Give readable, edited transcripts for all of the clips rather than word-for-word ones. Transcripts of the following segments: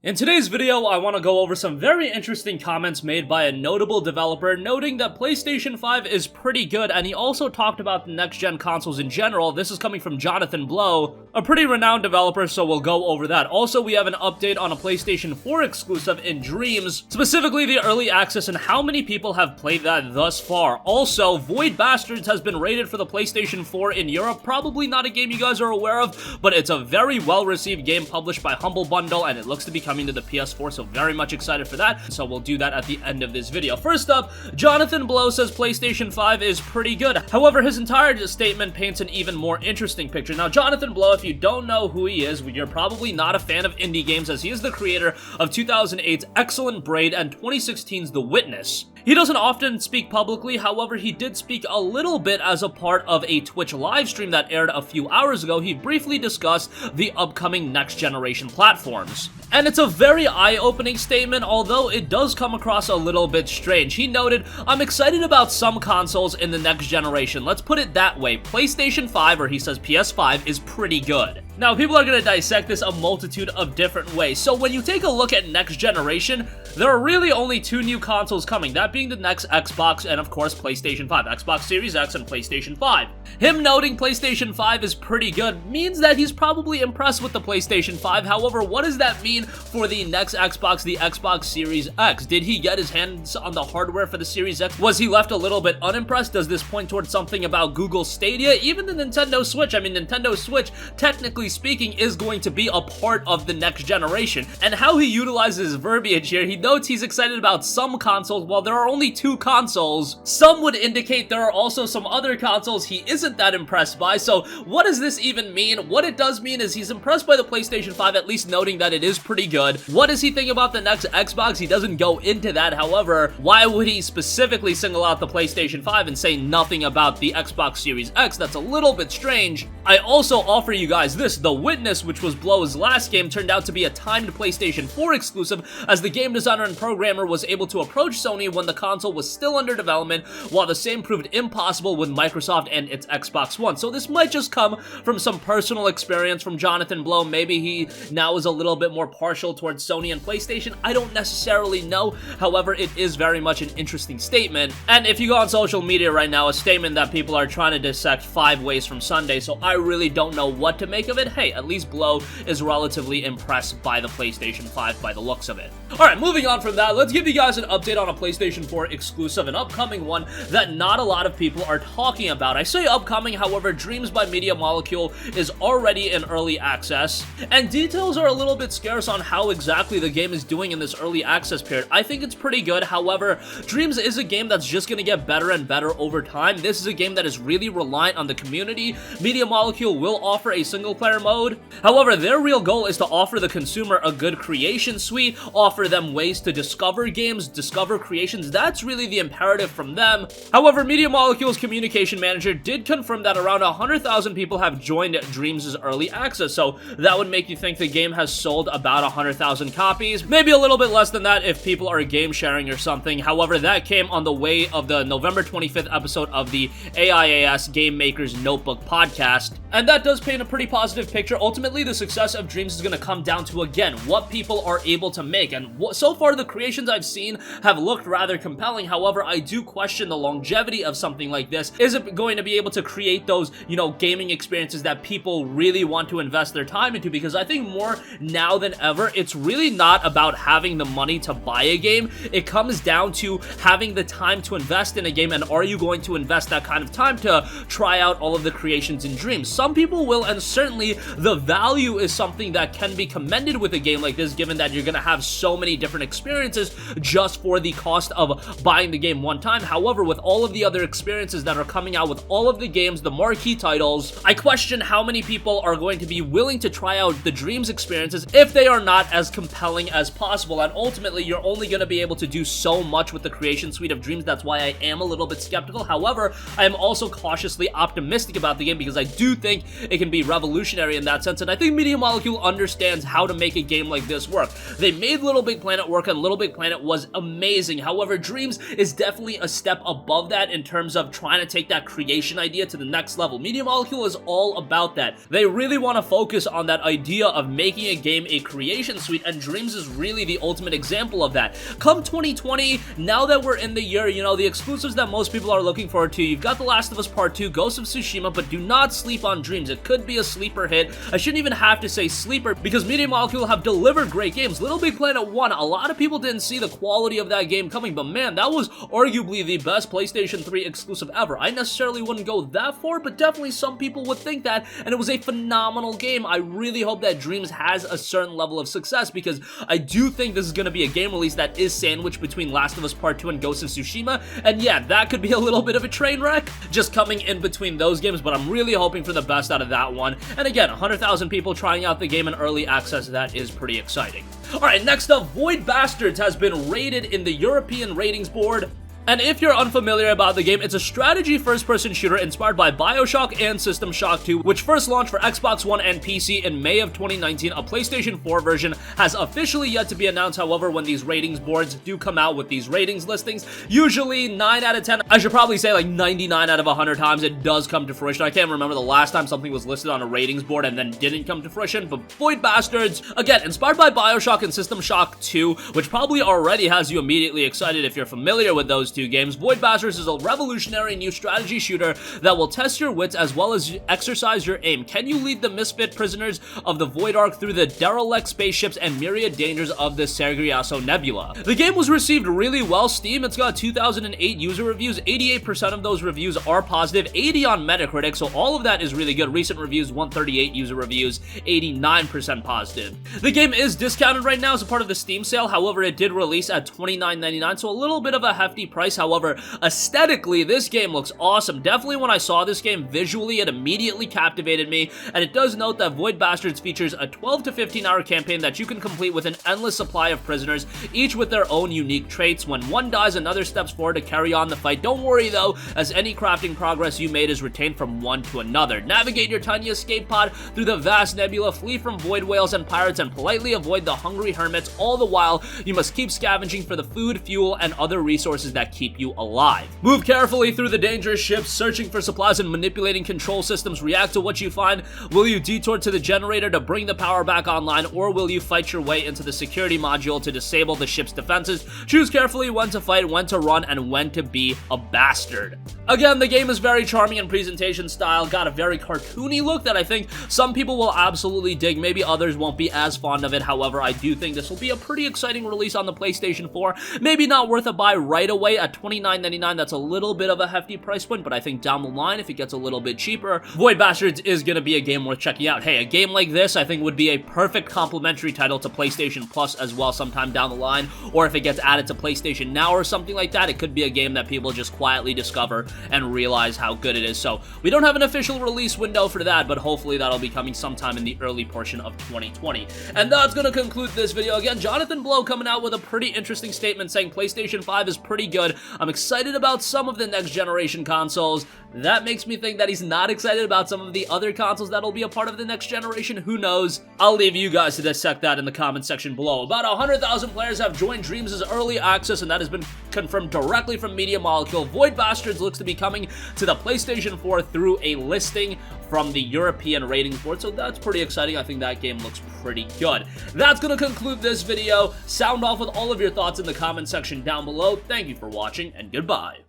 In today's video, I want to go over some very interesting comments made by a notable developer noting that PlayStation 5 is pretty good, and he also talked about the next-gen consoles in general. This is coming from Jonathan Blow, a pretty renowned developer, so we'll go over that. Also, we have an update on a PlayStation 4 exclusive in Dreams, specifically the early access and how many people have played that thus far. Also, Void Bastards has been rated for the PlayStation 4 in Europe. Probably not a game you guys are aware of, but it's a very well-received game published by Humble Bundle, and it looks to be coming to the PS4, so very much excited for that. So we'll do that at the end of this video. First up, Jonathan Blow says PlayStation 5 is pretty good. However, his entire statement paints an even more interesting picture. Now, Jonathan Blow, if you don't know who he is, you're probably not a fan of indie games, as he is the creator of 2008's Excellent Braid and 2016's The Witness. He doesn't often speak publicly, however, he did speak a little bit as a part of a Twitch livestream that aired a few hours ago. He briefly discussed the upcoming next-generation platforms. And it's a very eye-opening statement, although it does come across a little bit strange. He noted, "I'm excited about some consoles in the next generation. Let's put it that way. PlayStation 5, or he says PS5, is pretty good." Now, people are going to dissect this a multitude of different ways. So when you take a look at next generation, there are really only two new consoles coming, that being the next Xbox and, of course, PlayStation 5. Xbox Series X and PlayStation 5. Him noting PlayStation 5 is pretty good means that he's probably impressed with the PlayStation 5. However, what does that mean for the next Xbox, the Xbox Series X? Did he get his hands on the hardware for the Series X? Was he left a little bit unimpressed? Does this point towards something about Google Stadia? Even the Nintendo Switch, Nintendo Switch, technically speaking, is going to be a part of the next generation. And how he utilizes verbiage here, he notes he's excited about some consoles. While there are only two consoles, some would indicate there are also some other consoles he isn't that impressed by. So what does this even mean? What it does mean is he's impressed by the PlayStation 5, at least noting that it is pretty good. What does he think about the next Xbox? He doesn't go into that. However, why would he specifically single out the PlayStation 5 and say nothing about the Xbox Series X? That's a little bit strange. I also offer you guys this. The Witness, which was Blow's last game, turned out to be a timed PlayStation 4 exclusive, as the game designer and programmer was able to approach Sony when the console was still under development, while the same proved impossible with Microsoft and its Xbox One. So this might just come from some personal experience from Jonathan Blow. Maybe he now is a little bit more partial towards Sony and PlayStation. I don't necessarily know. However, it is very much an interesting statement. And if you go on social media right now, a statement that people are trying to dissect 5 ways from Sunday, so I really don't know what to make of it. Hey, at least Blow is relatively impressed by the PlayStation 5 by the looks of it. Alright, moving on from that, let's give you guys an update on a PlayStation 4 exclusive, an upcoming one that not a lot of people are talking about. I say upcoming, however, Dreams by Media Molecule is already in early access, and details are a little bit scarce on how exactly the game is doing in this early access period. I think it's pretty good. However, Dreams is a game that's just going to get better and better over time. This is a game that is really reliant on the community. Media Molecule will offer a single-player mode. However, their real goal is to offer the consumer a good creation suite, offer them ways to discover games, discover creations. That's really the imperative from them. However, Media Molecule's communication manager did confirm that around 100,000 people have joined Dreams' early access, so that would make you think the game has sold about 100,000 copies, maybe a little bit less than that if people are game sharing or something. However, that came on the way of the November 25th episode of the AIAS Game Maker's Notebook podcast, and that does paint a pretty positive picture. Ultimately, the success of Dreams is going to come down to, again, what people are able to make, and so far the creations I've seen have looked rather compelling. However, I do question the longevity of something like this. Is it going to be able to create those, gaming experiences that people really want to invest their time into? Because I think more now than ever, it's really not about having the money to buy a game. It comes down to having the time to invest in a game, and are you going to invest that kind of time to try out all of the creations in Dreams? Some people will, and certainly the value is something that can be commended with a game like this, given that you're going to have so many different experiences just for the cost of buying the game one time. However, with all of the other experiences that are coming out with all of the games, the marquee titles, I question how many people are going to be willing to try out the Dreams experiences if they are not as compelling as possible. And ultimately, you're only going to be able to do so much with the creation suite of Dreams. That's why I am a little bit skeptical. However, I am also cautiously optimistic about the game, because I do think it can be revolutionary revolutionary in that sense, and I think Media Molecule understands how to make a game like this work. They made Little Big Planet work, and Little Big Planet was amazing. However, Dreams is definitely a step above that in terms of trying to take that creation idea to the next level. Media Molecule is all about that. They really want to focus on that idea of making a game a creation suite, and Dreams is really the ultimate example of that. Come 2020, now that we're in the year, you know, the exclusives that most people are looking forward to, you've got The Last of Us Part 2, Ghost of Tsushima, but do not sleep on Dreams. It could be a sleeper hit. I shouldn't even have to say sleeper, because Media Molecule have delivered great games. Little Big Planet 1, a lot of people didn't see the quality of that game coming, but man, that was arguably the best PlayStation 3 exclusive ever. I necessarily wouldn't go that far, but definitely some people would think that, and it was a phenomenal game. I really hope that Dreams has a certain level of success, because I do think this is going to be a game release that is sandwiched between Last of Us Part 2 and Ghost of Tsushima, and yeah, that could be a little bit of a train wreck, just coming in between those games, but I'm really hoping for the best out of that one. And again, 100,000 people trying out the game in early access, that is pretty exciting. Alright, next up, Void Bastards has been rated in the European Ratings Board. And if you're unfamiliar about the game, it's a strategy first-person shooter inspired by BioShock and System Shock 2, which first launched for Xbox One and PC in May of 2019. A PlayStation 4 version has officially yet to be announced. However, when these ratings boards do come out with these ratings listings, usually 9 out of 10, I should probably say like 99 out of 100 times, it does come to fruition. I can't remember the last time something was listed on a ratings board and then didn't come to fruition, but Void Bastards, again, inspired by BioShock and System Shock 2, which probably already has you immediately excited if you're familiar with those two games. Void Bastards is a revolutionary new strategy shooter that will test your wits as well as exercise your aim. Can you lead the misfit prisoners of the Void Ark through the derelict spaceships and myriad dangers of the Sargasso Nebula? The game was received really well. Steam, it's got 2008 user reviews. 88% of those reviews are positive, 80 on Metacritic, so all of that is really good. Recent reviews, 138 user reviews, 89% positive. The game is discounted right now as a part of the Steam sale. However, it did release at $29.99, so a little bit of a hefty price. However, aesthetically, this game looks awesome. Definitely when I saw this game visually, it immediately captivated me, and it does note that Void Bastards features a 12 to 15 hour campaign that you can complete with an endless supply of prisoners, each with their own unique traits. When one dies, another steps forward to carry on the fight. Don't worry though, as any crafting progress you made is retained from one to another. Navigate your tiny escape pod through the vast nebula, flee from void whales and pirates, and politely avoid the hungry hermits. All the while, you must keep scavenging for the food, fuel, and other resources that keep you alive. Move carefully through the dangerous ships, searching for supplies and manipulating control systems. React to what you find. Will you detour to the generator to bring the power back online, or will you fight your way into the security module to disable the ship's defenses? Choose carefully when to fight, when to run, and when to be a bastard. Again, the game is very charming in presentation style, got a very cartoony look that I think some people will absolutely dig. Maybe others won't be as fond of it. However, I do think this will be a pretty exciting release on the PlayStation 4. Maybe not worth a buy right away at $29.99. That's a little bit of a hefty price point, but I think down the line, if it gets a little bit cheaper, Void Bastards is going to be a game worth checking out. Hey, a game like this I think would be a perfect complementary title to PlayStation Plus as well sometime down the line, or if it gets added to PlayStation Now or something like that, it could be a game that people just quietly discover and realize how good it is. So we don't have an official release window for that, but hopefully that'll be coming sometime in the early portion of 2020. And that's going to conclude this video. Again, Jonathan Blow coming out with a pretty interesting statement saying PlayStation 5 is pretty good. I'm excited about some of the next generation consoles. That makes me think that he's not excited about some of the other consoles that'll be a part of the next generation. Who knows? I'll leave you guys to dissect that in the comment section below. About 100,000 players have joined Dreams' early access, and that has been confirmed directly from Media Molecule. Void Bastards looks to be coming to the PlayStation 4 through a listing from the European Ratings Board, so that's pretty exciting. I think that game looks pretty good. That's going to conclude this video. Sound off with all of your thoughts in the comment section down below. Thank you for watching, and goodbye.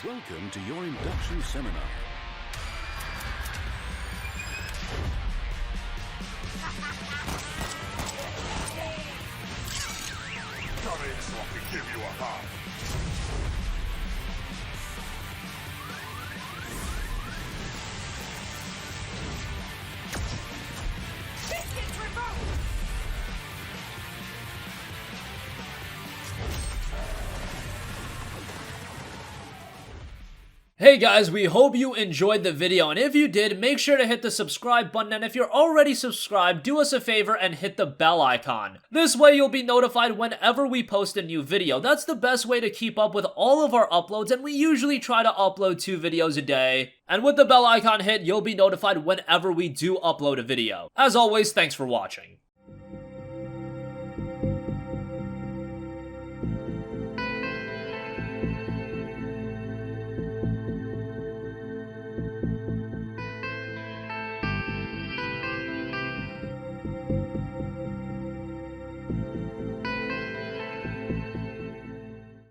Welcome to your induction seminar. Come in so I can give you a hug. Hey guys, we hope you enjoyed the video, and if you did, make sure to hit the subscribe button, and if you're already subscribed, do us a favor and hit the bell icon. This way you'll be notified whenever we post a new video. That's the best way to keep up with all of our uploads, and we usually try to upload 2 videos a day. And with the bell icon hit, you'll be notified whenever we do upload a video. As always, thanks for watching.